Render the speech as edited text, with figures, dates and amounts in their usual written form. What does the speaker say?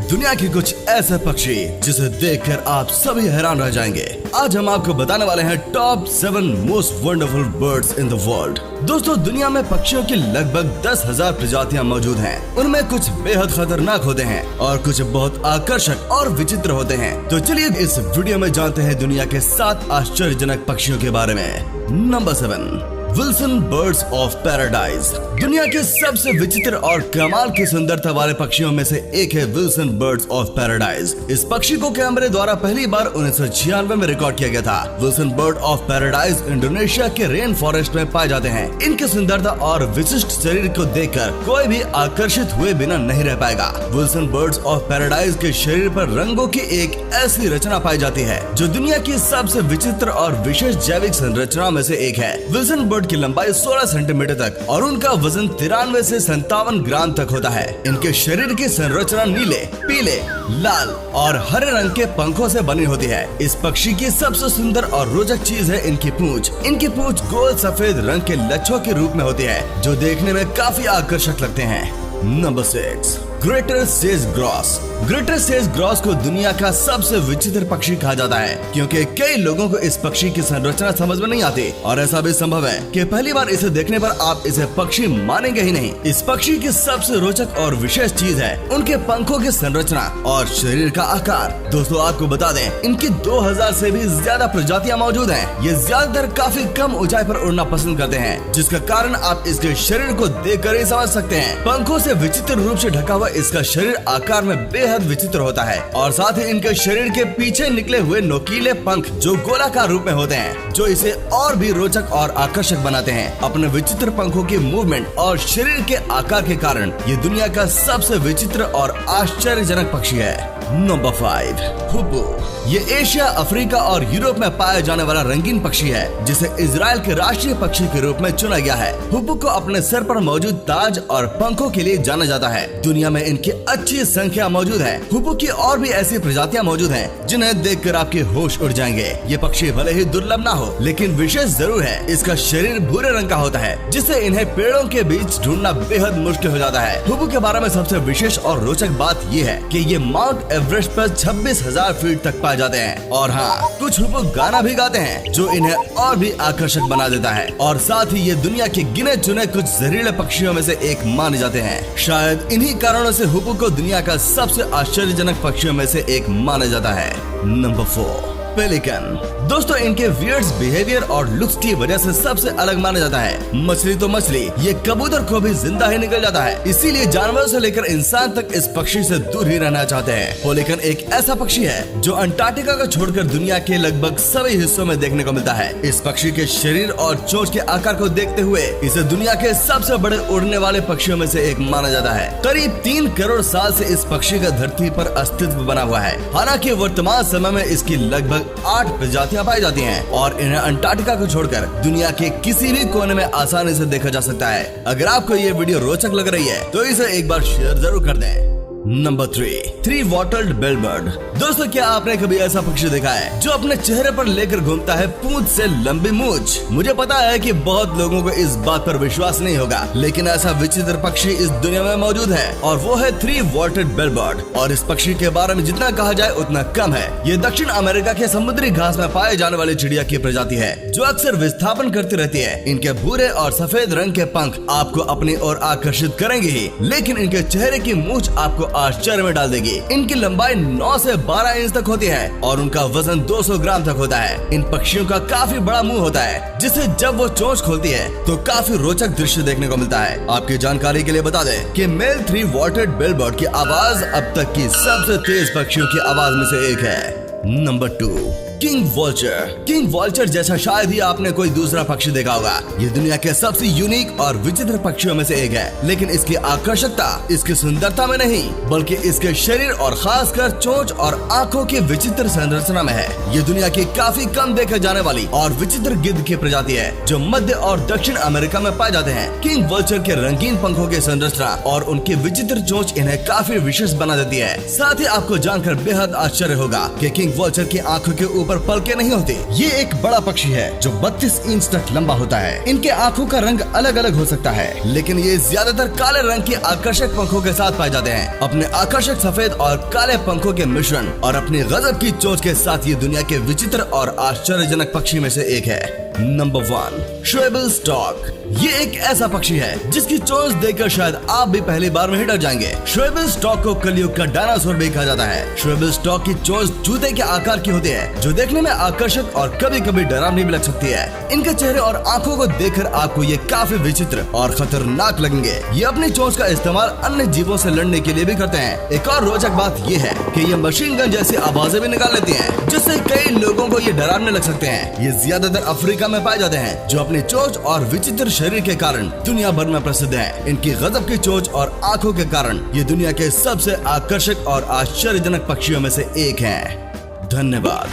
दुनिया के कुछ ऐसे पक्षी जिसे देखकर आप सभी हैरान रह जाएंगे। आज हम आपको बताने वाले हैं top 7 most wonderful birds in the world. दोस्तों, दुनिया में पक्षियों की लगभग 10,000 प्रजातियां मौजूद हैं। उनमें कुछ बेहद खतरनाक होते हैं और कुछ बहुत आकर्षक और विचित्र होते हैं। तो चलिए इस वीडियो में जानते हैं दुनिया के 7 आश्चर्यजनक पक्षियों के बारे में। Number 7, Wilson birds of paradise. दुनिया के सबसे विचित्र और कमाल की सुंदरता वाले पक्षियों में से एक है विल्सन बर्ड्स ऑफ पैराडाइज। इस पक्षी को कैमरे द्वारा पहली बार 1996 में रिकॉर्ड किया गया था। Wilson bird of paradise Indonesia के रेन फॉरेस्ट में पाए जाते हैं। इनकी सुंदरता और विशिष्ट शरीर को देखकर कोई भी आकर्षित हुए बिना नहीं रह पाएगा। विल्सन बर्ड्स ऑफ पैराडाइज के शरीर पर रंगों की एक ऐसी रचना पाई जाती है जो दुनिया की सबसे विचित्र और विशेष जैविक संरचना में से एक है। विल्सन बर्ड की लंबाई 16 सेंटीमीटर तक और उनका वजन 93 से 57 ग्राम तक होता है। इनके शरीर की संरचना नीले, पीले, लाल और हरे रंग के पंखों से बनी होती है। इस पक्षी की सबसे सुंदर और रोचक चीज है इनकी पूंछ। इनकी पूंछ गोल सफेद रंग के लच्छों के रूप में होती है जो देखने में काफी आकर्षक लगते हैं। Number 6, greater says gross. Greater says gross को दुनिया का सबसे विचित्र पक्षी कहा जाता है क्योंकि कई लोगों को इस पक्षी की संरचना समझ में नहीं आती और ऐसा भी संभव है कि पहली बार इसे देखने पर आप इसे पक्षी मानेंगे ही नहीं। इस पक्षी की सबसे रोचक और विशेष चीज है उनके पंखों की संरचना और शरीर का आकार। दोस्तों, आपको बता दें इनकी 2000 से भी ज्यादा प्रजातियां मौजूद हैं। ये ज्यादातर काफी कम ऊंचाई पर उड़ना पसंद करते हैं, जिसका कारण आप इसके शरीर को देखकर ही समझ सकते हैं। पंखों से विचित्र रूप से ढका हुआ इसका शरीर आकार में बेहद विचित्र होता है और साथ ही इनके शरीर के पीछे निकले हुए नोकीले पंख जो गोलाकार रूप में होते हैं जो इसे और भी रोचक और आकर्षक बनाते हैं। अपने विचित्र पंखों की मूवमेंट और शरीर के आकार के कारण ये दुनिया का सबसे विचित्र और आश्चर्यजनक पक्षी है। नंबर 5, हुप्पू। ये एशिया, अफ्रीका और यूरोप में पाया जाने वाला रंगीन पक्षी है जिसे इजराइल के राष्ट्रीय पक्षी के रूप में चुना गया है। हुप्पू को अपने सर पर मौजूद ताज और पंखों के लिए जाना जाता है। दुनिया में इनकी अच्छी संख्या मौजूद है। हुप्पू की और भी ऐसी प्रजातियां मौजूद हैं जिन्हें देखकर आपके होश उड़ जाएंगे। ये पक्षी भले ही दुर्लभ ना हो लेकिन विशेष जरूर है। इसका शरीर भूरे रंग का होता है जिससे इन्हें पेड़ों के बीच ढूंढना बेहद मुश्किल हो जाता है। हुप्पू के बारे में सबसे विशेष और रोचक बात ये है कि ये माउंट एवरेस्ट पर 26,000 फीट तक पाए जाते हैं। और हाँ, कुछ हुप्पू गाना भी गाते हैं जो इन्हें और भी आकर्षक बना देता है। और साथ ही ये दुनिया के गिने चुने कुछ जहरीले पक्षियों में से एक माने जाते हैं। शायद इन्हीं कारणों से हुप्पू को दुनिया का सबसे आश्चर्यजनक पक्षियों में से एक माना जाता है। Number 4, pelican. दोस्तों, इनके वियर्ड्स बिहेवियर और लुक्स की वजह से सबसे अलग माना जाता है। मछली तो मछली, ये कबूतर को भी जिंदा ही निकल जाता है। इसीलिए जानवरों से लेकर इंसान तक इस पक्षी से दूर ही रहना चाहते हैं। पेलिकन एक ऐसा पक्षी है जो अंटार्कटिका को छोड़कर दुनिया के लगभग सभी हिस्सों में देखने को मिलता है। इस पक्षी के शरीर और चोंच के आकार को देखते हुए इसे दुनिया के सबसे बड़े उड़ने वाले पक्षियों में से एक माना जाता है। करीब 3 करोड़ साल से इस पक्षी का धरती पर अस्तित्व बना हुआ है। हालांकि वर्तमान समय में इसकी लगभग 8 प्रजातियां पाई जाती हैं और इन्हें अंटार्कटिका को छोड़कर दुनिया के किसी भी कोने में आसानी से देखा जा सकता है। अगर आपको ये वीडियो रोचक लग रही है तो इसे एक बार शेयर जरूर कर दें। Number 3, 3 wattled bellbird. दोस्तों, क्या आपने कभी ऐसा पक्षी देखा है जो अपने चेहरे पर लेकर घूमता है पूंछ से लंबी मूंछ? मुझे पता है कि बहुत लोगों को इस बात पर विश्वास नहीं होगा, लेकिन ऐसा विचित्र पक्षी इस दुनिया में मौजूद है और वो है 3 वॉटल्ड बेलबर्ड। और इस पक्षी के बारे में जितना कहा जाए उतना कम है। ये दक्षिण अमेरिका के समुद्री घास में पाए जाने वाली चिड़िया की प्रजाति है जो अक्सर विस्थापन करती रहती है। इनके भूरे और सफेद रंग के पंख आपको अपनी ओर आकर्षित करेंगे ही, लेकिन इनके चेहरे की मूंछ आपको आश्चर्य में डाल देगी। इनकी लंबाई 9 से 12 इंच तक होती है और उनका वजन 200 ग्राम तक होता है। इन पक्षियों का काफी बड़ा मुंह होता है जिससे जब वो चोंच खोलती है तो काफी रोचक दृश्य देखने को मिलता है। आपकी जानकारी के लिए बता दें कि मेल 3 वॉटल्ड बेलबर्ड की आवाज अब तक की सबसे तेज पक्षियों की आवाज में से एक है। Number 2, king vulture. King vulture जैसा शायद ही आपने कोई दूसरा पक्षी देखा होगा। ये दुनिया के सबसे यूनिक और विचित्र पक्षियों में से एक है, लेकिन इसकी आकर्षकता इसकी सुंदरता में नहीं बल्कि इसके शरीर और खासकर चोंच और आंखों की विचित्र संरचना में है। ये दुनिया की काफी कम देखे जाने वाली और विचित्र गिद्ध की प्रजाति है जो मध्य और दक्षिण अमेरिका में पाए जाते हैं। किंग वॉल्चर के रंगीन पंखों की संरचना और उनकी विचित्र चोंच इन्हें काफी विशेष बना देती है। साथ ही आपको जानकर बेहद आश्चर्य होगा कि किंग वॉल्चर की आंखों के ऊपर पलके नहीं होती। ये एक बड़ा पक्षी है जो 32 इंच तक लंबा होता है। इनके आँखों का रंग अलग अलग हो सकता है, लेकिन ये ज्यादातर काले रंग के आकर्षक पंखों के साथ पाए जाते हैं। अपने आकर्षक सफेद और काले पंखों के मिश्रण और अपनी गजब की चोंच के साथ ये दुनिया के विचित्र और आश्चर्यजनक पक्षी में से एक है। Number 1, shoebill stork. ये एक ऐसा पक्षी है जिसकी चोंच देखकर शायद आप भी पहली बार में ही डर जाएंगे। श्वेबल स्टॉर्क को कलयुग का डायनासोर भी कहा जाता है। श्वेबल स्टॉर्क की चोंच जूते के आकार की होती है, जो देखने में आकर्षक और कभी कभी डरावनी भी लग सकती है। इनके चेहरे और आंखों को देखकर आपको ये काफी विचित्र और खतरनाक लगेंगे। ये अपनी चोंच का इस्तेमाल अन्य जीवों से लड़ने के लिए भी करते हैं। एक और रोचक बात ये है कि ये मशीन गन जैसी आवाजें भी निकाल लेती हैं, जिससे कई लोगों को ये डरावने लग सकते हैं। ये ज्यादातर अफ्रीका में पाए जाते हैं, जो अपनी चोंच और विचित्र शरीर के कारण दुनिया भर में प्रसिद्ध हैं। इनकी गजब की चोंच और आंखों के कारण ये दुनिया के सबसे आकर्षक और आश्चर्यजनक पक्षियों में से एक हैं। धन्यवाद।